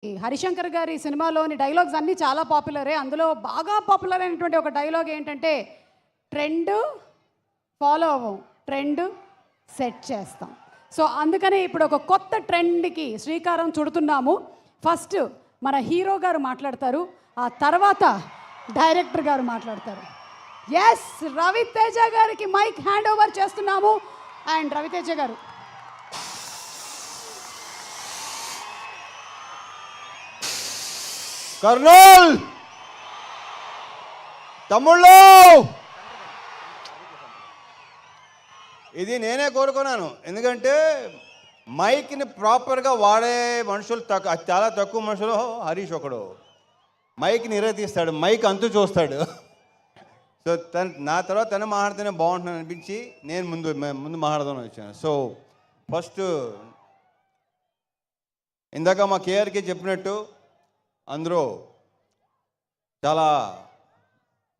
ఈ హరిశంకర్ గారి సినిమాలోని డైలాగ్స్ అన్నీ చాలా పాపులరే. అందులో బాగా పాపులర్ అయినటువంటి ఒక డైలాగ్ ఏంటంటే, ట్రెండ్ ఫాలో అవ్వం, ట్రెండ్ సెట్ చేస్తాం. సో అందుకనే ఇప్పుడు ఒక కొత్త ట్రెండ్కి శ్రీకారం చుడుతున్నాము. ఫస్ట్ మన హీరో గారు మాట్లాడతారు, ఆ తర్వాత డైరెక్టర్ గారు మాట్లాడతారు. ఎస్, రవితేజ గారికి మైక్ హ్యాండ్ ఓవర్ చేస్తున్నాము. అండ్ రవితేజ గారు, కర్నూల్ తమ్ముళ్ళు, ఇది నేనే కోరుకున్నాను. ఎందుకంటే మైక్ని ప్రాపర్గా వాడే మనుషులు చాలా తక్కువ మనుషులు. హరీష్ ఒకడు మైక్ని ఇరగతీస్తాడు, మైక్ అంతు చూస్తాడు. సో నా తర్వాత తను మాట్లాడితేనే బాగుంటుందని అనిపించి నేను ముందు మాట్లాడదామని వచ్చాను. సో ఫస్ట్ ఇందాక మా కేఆర్కి చెప్పినట్టు అందరూ చాలా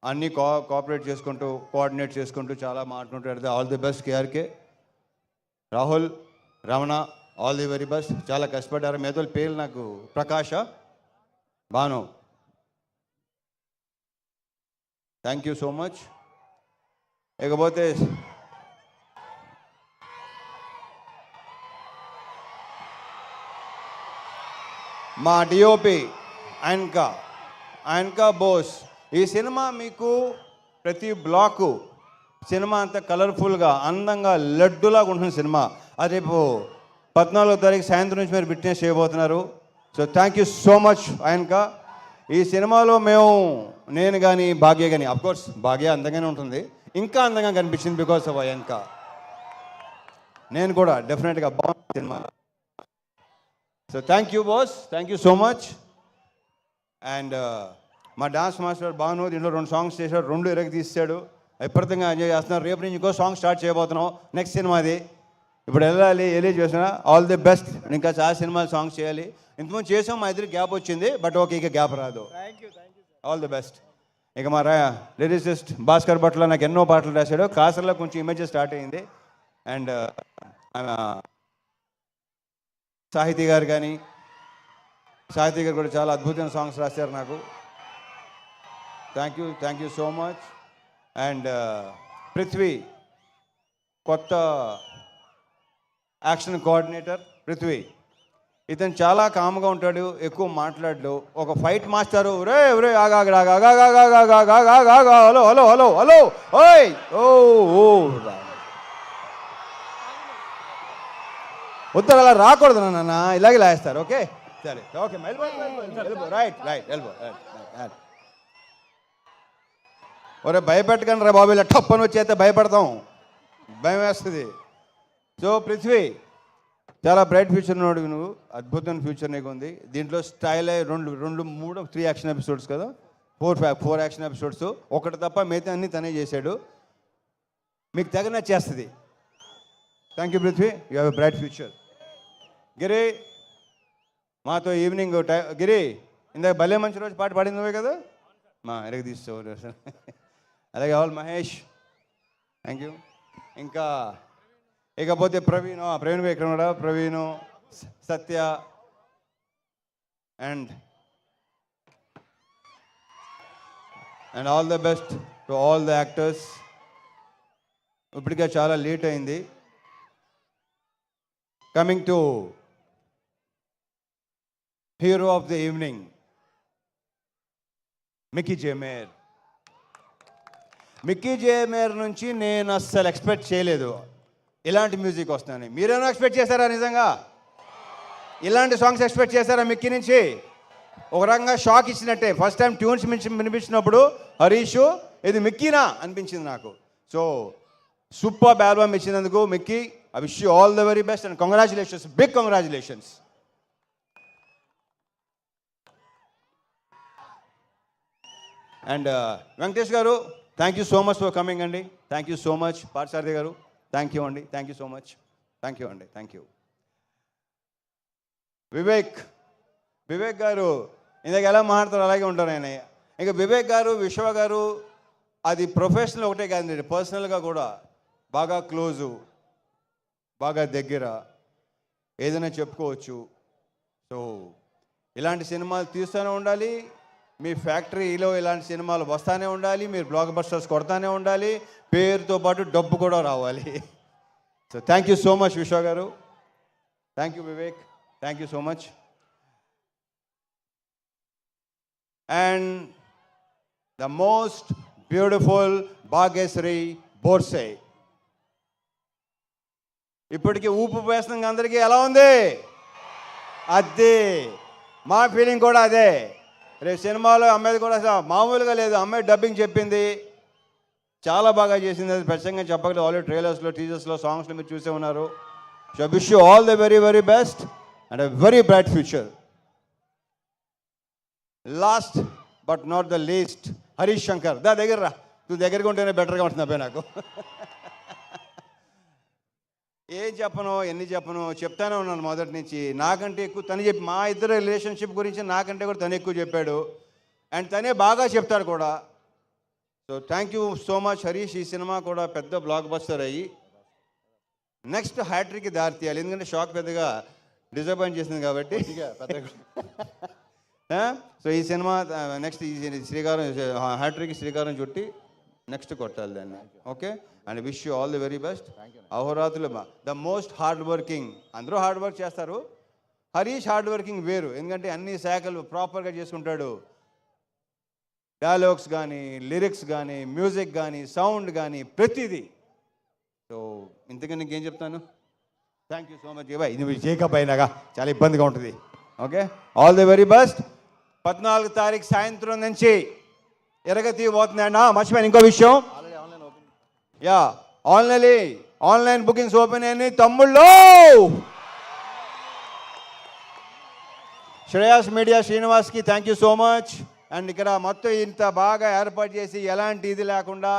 అన్నీ కోఆపరేట్ చేసుకుంటూ కోఆర్డినేట్ చేసుకుంటూ చాలా మాట్లాడుతుంటారు. All the best KRK. Rahul, Ramana, all the very best. చాలా కష్టపడ్డారు. మేతల పేర్లు నాకు Prakash, Bhanu, thank you so much. ఇకపోతే మా డిఓపి ఆయనకా బోస్. ఈ సినిమా మీకు ప్రతి బ్లాకు సినిమా అంతా కలర్ఫుల్గా అందంగా లడ్డులాగా ఉంటుంది సినిమా. అది రేపు 14వ తారీఖు సాయంత్రం నుంచి మీరు విట్నెస్ చేయబోతున్నారు. So thank you so much ఆయనకా. ఈ సినిమాలో నేను కానీ భాగ్య కానీ, అఫ్కోర్స్ భాగ్య అందంగానే ఉంటుంది, ఇంకా అందంగా కనిపించింది బికాస్ ఆఫ్ ఆయనకా. నేను కూడా డెఫినెట్గా బాగుంది cinema. So thank you boss, thank you so much. And మా డాన్స్ మాస్టర్ భాను దీంట్లో 2 సాంగ్స్ చేశాడు, 2 ఇరగ తీసాడు. విపరీతంగా ఎంజాయ్ చేస్తున్నారు. రేపు నుంచి ఇంకో సాంగ్ స్టార్ట్ చేయబోతున్నాం, నెక్స్ట్ సినిమాది. ఇప్పుడు వెళ్ళాలి, చేసిన ఆల్ ది బెస్ట్. ఇంకా చాలా సినిమాలు సాంగ్స్ చేయాలి. ఇంతకుముందు చేసాం, మా ఇద్దరికి గ్యాప్ వచ్చింది, బట్ ఓకే, ఇక గ్యాప్ రాదు. All the best. ఇక మా లిరిసిస్ట్ భాస్కర్ భట్ల నాకు ఎన్నో పాటలు రాశాడు. కాసర్లో కొంచెం ఇమేజెస్ స్టార్ట్ అయ్యింది. అండ్ సాహితీ గారు కూడా చాలా అద్భుతమైన సాంగ్స్ రాశారు నాకు. Thank you so much. And Prithvi, కొత్త యాక్షన్ కోఆర్డినేటర్ పృథ్వీ. ఇతను చాలా కామ్గా ఉంటాడు, ఎక్కువ మాట్లాడు. ఒక fight master, hello hello hello hello ఓయ్ ఓ ఉత్తర అలా రాకూడదు నాన్న, ఇలాగే లాగేస్తారు. ఓకే సరే, ఓకే రైట్ ఎల్బో. ఒరే భయపెట్టకండి రా బాబు, ఇలా టప్పని వచ్చేస్తే భయపడతాం, భయం వేస్తుంది. సో పృథ్వీ, చాలా బ్రైట్ ఫ్యూచర్ ఉన్నాడు నువ్వు, అద్భుతమైన ఫ్యూచర్ నీకు ఉంది. దీంట్లో స్టైల్ 3 యాక్షన్ ఎపిసోడ్స్ కదా, 4 యాక్షన్ ఎపిసోడ్స్, ఒకటి తప్ప మిగతా అన్నీ తనే చేశాడు. మీకు తెగ నచ్చేస్తుంది. Thank you Prithvi, you have a bright future. Giri, మాతో ఈవినింగ్ గిరి ఇందాక భలే మంచి రోజు పాట పాడింది నువ్వే కదా, మా ఎరగ తీసుకో. అలాగే ఆల్ మహేష్, థ్యాంక్ యూ. ఇంకా ఇకపోతే ప్రవీణ్ ఇక్కడ కూడా, Praveen, Satya and all the best to all the actors. ఇప్పటికే చాలా లేట్ అయింది. Coming to hero of the evening, Mickey J Meyer నుంచి నేను అస్సలు ఎక్స్పెక్ట్ చేయలేదు ఇలాంటి మ్యూజిక్ వస్తుందని. మీరేమో ఎక్స్పెక్ట్ చేశారా? నిజంగా ఇలాంటి సాంగ్స్ ఎక్స్పెక్ట్ చేశారా మిక్కీ నుంచి? ఒక రకంగా షాక్ ఇచ్చినట్టే. ఫస్ట్ టైం ట్యూన్స్ వినిపించినప్పుడు హరీషు ఇది మిక్కీనా అనిపించింది నాకు. సో సూపర్ ఆల్బమ్ ఇచ్చినందుకు Mickey, I wish you all the very best and congratulations, big congratulations. And Venkatesh garu, thank you so much for coming అండి. Thank you so much. Parthasarathy garu, thank you అండి, thank you so much. Thank you అండి, thank you. Vivek garu ఇందాక ఎలా మాట్లాడతారు అలాగే ఉంటారు ఆయన. ఇంకా వివేక్ గారు, విశ్వ గారు, అది ప్రొఫెషనల్ ఒకటే కాదండి, పర్సనల్గా కూడా బాగా క్లోజు, బాగా దగ్గర, ఏదైనా చెప్పుకోవచ్చు. సో ఇలాంటి సినిమాలు తీస్తూనే ఉండాలి, మీ ఫ్యాక్టరీలో ఇలాంటి సినిమాలు వస్తూనే ఉండాలి, మీరు బ్లాక్ బస్టర్స్ కొడతానే ఉండాలి, పేరుతో పాటు డబ్బు కూడా రావాలి. So thank you so much Vishwa గారు, thank you Vivek, thank you so much. And the most beautiful Bhagyashri Borse. ఇప్పటికీ ఊపు వేస్తున్న అందరికీ ఎలా ఉంది? అదే మా ఫీలింగ్ కూడా అదే. రేపు సినిమాలో అమ్మాయిది కూడా మామూలుగా లేదు, అమ్మాయి డబ్బింగ్ చెప్పింది, చాలా బాగా చేసింది. అది ప్రత్యేకంగా చెప్పగలేదు, ఆల్రెడీ ట్రైలర్స్లో, టీజర్స్లో, సాంగ్స్లో మీరు చూసే ఉన్నారు. So wish you all the very very best and a very bright future. Last but not the least Harish Shankar. దగ్గర రా, నువ్వు దగ్గరగా ఉంటేనే బెటర్గా ఉంటుంది అబ్బాయి నాకు. ఏం చెప్పను, ఎన్ని చెప్పను, చెప్తానే ఉన్నాను మొదటి నుంచి. నాకంటే ఎక్కువ తను చెప్పి, మా ఇద్దరు రిలేషన్షిప్ గురించి నాకంటే కూడా తను ఎక్కువ చెప్పాడు, అండ్ తనే బాగా చెప్తాడు కూడా. So thank you so much Harish. ఈ సినిమా కూడా పెద్ద బ్లాక్ బస్టర్ అయ్యి నెక్స్ట్ హ్యాట్రిక్కి దారి తీయాలి, ఎందుకంటే షాక్ పెద్దగా డిసప్పాయింట్ చేసింది కాబట్టి. సో ఈ సినిమా నెక్స్ట్ ఈ శ్రీకారం హ్యాట్రిక్ శ్రీకారం చుట్టి నెక్స్ట్ కొట్టాలి దాన్ని. Okay, and wish you all the very best. అహోరాత్రులు ద మోస్ట్ హార్డ్ వర్కింగ్. అందరూ హార్డ్ వర్క్ చేస్తారు, హరీష్ హార్డ్ వర్కింగ్ వేరు, ఎందుకంటే అన్ని శాఖలు ప్రాపర్గా చేసుకుంటాడు. డైలాగ్స్ కానీ, లిరిక్స్ కానీ, మ్యూజిక్ కానీ, సౌండ్ కానీ, ప్రతిదీ. సో ఇంతకన్నా నీకేం చెప్తాను. Thank you so much. Boy, నువ్వు చేకప్ అయినాగా చాలా ఇబ్బందిగా ఉంటుంది. Okay, all the very best. 14 తారీఖు సాయంత్రం నుంచి ఎరగతి పోతుందండి. మర్చిపోయాను ఇంకో విషయం, యా ఆన్లైన్ బుకింగ్స్ ఓపెన్ అయినాయి తమ్ముళ్ళు. శ్రేయాస్ మీడియా శ్రీనివాస్కి thank you so much. And ఇక్కడ మొత్తం ఇంత బాగా ఏర్పాటు చేసి ఎలాంటి ఇది లేకుండా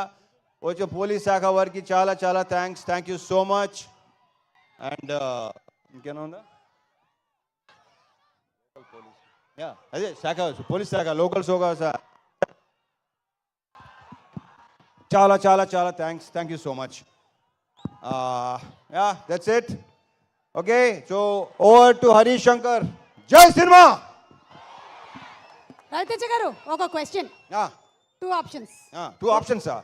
వచ్చే పోలీస్ శాఖ వారికి చాలా చాలా thanks, thank you so much. And ఇంకేనా ఉందా? యా అదే శాఖ, పోలీస్ శాఖ, లోకల్ శాఖ, చాలా చాలా చాలా thanks, thank you so much. Yeah that's it. Okay, so over to Harish Shankar. జై సినిమా. రవితేజ గారు ఒక క్వశ్చన్, 2 ఆప్షన్స్. 2 ఆప్షన్సా?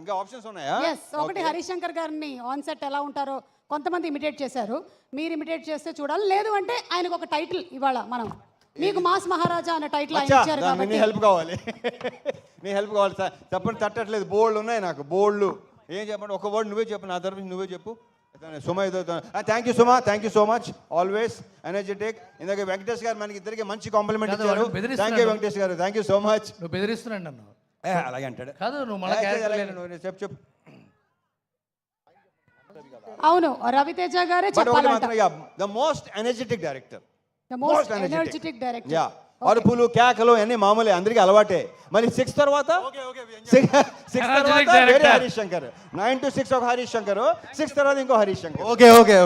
ఇంకా ఆప్షన్స్ ఉన్నాయా? ఎస్. ఒకటి, హరీష్ శంకర్ గారిని ఆన్ సెట్ ఎలా ఉంటారో కొంతమంది ఇమిటేట్ చేశారు, మీరు ఇమిటేట్ చేస్తే చూడాలి. లేదు అంటే ఆయనకు ఒక టైటిల్ ఇవాళ మనం, మీకు మాస్ మహారాజా అనే టైటిల్ ఆయన ఇచ్చారు కాబట్టి నీ హెల్ప్ కావాలి. నీ హెల్ప్ కావాలి సార్. చెప్పండి, తట్టట్లేదు, బోల్డ్ ఉన్నాయి నాకు, బోల్డ్. ఏం చెప్పండి, ఒక వర్డ్ నువ్వే చెప్పు, నా తరఫు నువ్వే చెప్పు. Suma thank you Suma, thank you so much, always energetic. ఇందాక వెంకటేష్ గారు మనకి ఇద్దరికి మంచి కాంప్లిమెంట్ ఇచ్చారు. Thank you Venkatesh garu, thank you so much. నువ్వు బెదిరిస్తున్నాడు నన్ను. అలాగే అంటాడు. కాదు, నువ్వు మళ్ళీ చెప్పు. అవును, రవితేజ గారే చెప్పాలంట. The most energetic director, the most energetic director. Yeah, అరుపులు కేకలు అన్ని మామూలే, అందరికీ అలవాటే. మళ్ళీ 6 తర్వాత వేరే హరీష్ శంకర్, 9 to 6 ఒక హరీష్ శంకర్, 6 తర్వాత ఇంకో హరీష్ శంకర్. Okay okay.